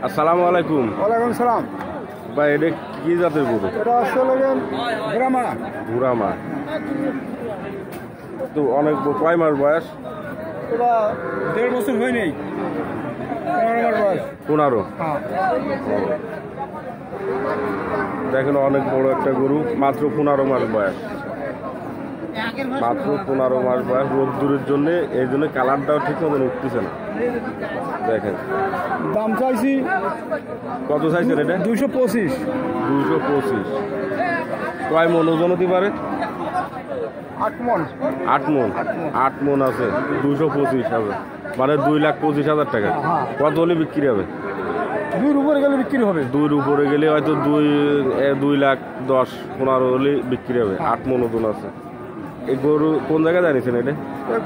আসসালামু আলাইকুম। ওয়ালাইকুম সালাম। ভাই এটা কি জাতের গরু? এটা আসলে ব্রাহ্মা। ব্রাহ্মা তো অনেক কয় মাস বয়স? এটা 1.5 বছর হয়নি, 15 মাস বয়স। 15। হ্যাঁ, দেখেন অনেক বড় একটা গরু, মাত্র 15 মাস বয়স। মাত্র 15 মাস বয়স। রোদ্দুরের জন্য এই জন্য কালারটাও ঠিক মতন উঠতেছে না। দেখেন দাম চাইছি কত চাইছেন এটা? 225। 225। কয় মন ওজন হতে পারে? 8 মণ। 8 মন। 8 মন আছে, 225 হবে, মানে 2,25,000 টাকা। হ্যাঁ। কত হলে বিক্রি হবে? 2 উপরে গেলে বিক্রি হবে। 2-র উপরে গেলে হয়তো 2,10,15 হলে বিক্রি হবে। 8 মন ওজন আছে। এই গরু কোন জায়গায় জানিয়েছেন এটা?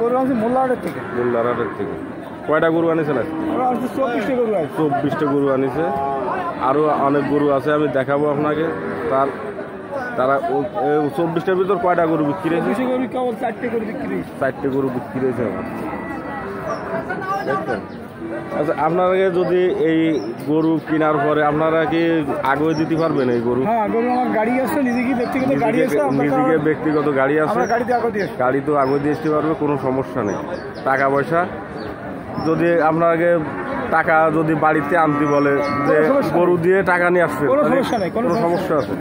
গরু আছে মোল্লাহাটের থেকে। মোল্লারহাটের থেকে। কয়টা গরু আনিয়েছেন? 24টা গরু আছে। 24টা গরু আনিছে। আরও অনেক গরু আছে, আমি দেখাবো আপনাকে। তারা 24টার ভিতর কয়টা গরু বিক্রি হয়েছে? 200 গরু কেবল 4টে গরু বিক্রি হয়েছে। 4টে গরু বিক্রি হয়েছে আমার। দেখছেন? আচ্ছা, আপনারা যদি এই গরু কেনার পরে আপনারা কি আগে দিতে পারবেন এই গরু? হ্যাঁ, গরু আমার গাড়ি আছে, নিজেকে ব্যক্তিগত গাড়ি আছে। নিজেকে ব্যক্তিগত গাড়ি আছে, আমরা গাড়িতে আগে দিয়ে গাড়ি তো আগে দিয়ে আসতে পারবে, কোনো সমস্যা নেই। টাকা পয়সা যদি আপনাকে টাকা যদি বাড়িতে আনতে বলে যে গরু দিয়ে টাকা নিয়ে আসবে, কোনো সমস্যা নেই। কোনো সমস্যা আছে?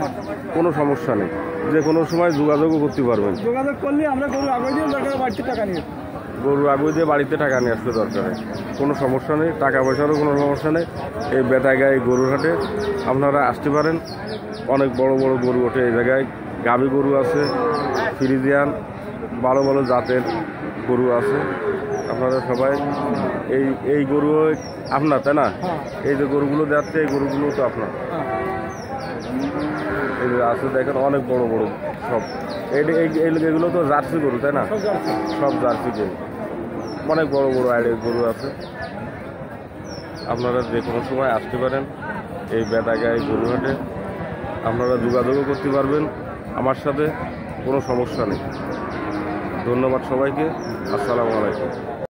কোনো সমস্যা নেই, যে কোনো সময় যোগাযোগও করতে পারবেন। যোগাযোগ করলে আমরা গরু আগে দিয়ে দরকার বাড়িতে টাকা নিয়ে গরু আগে দিয়ে বাড়িতে টাকা নিয়ে আসতে দরকারে কোনো সমস্যা নেই, টাকা পয়সারও কোনো সমস্যা নেই। এই বেতাগাই গরুর হাটে আপনারা আসতে পারেন। অনেক বড় বড় গরু ওঠে এই জায়গায়। গাভী গরু আছে, ফ্রিজিয়ান, ভালো ভালো জাতের গরু আছে। আপনারা সবাই এই গরু আপনার, তাই না? এই যে গরুগুলো যাচ্ছে, এই গরুগুলো তো আপনার। এই যে আছে দেখেন অনেক বড় বড় সব। এগুলো তো জার্সি গরু, তাই না? সব জার্সি গরু। অনেক বড় বড় আইডের গরু আছে। আপনারা যে কোনো সময় আসতে পারেন এই বেতাগাই গরু হাটে। আপনারা যোগাযোগও করতে পারবেন আমার সাথে, কোনো সমস্যা নেই। ধন্যবাদ সবাইকে। আসসালামু আলাইকুম।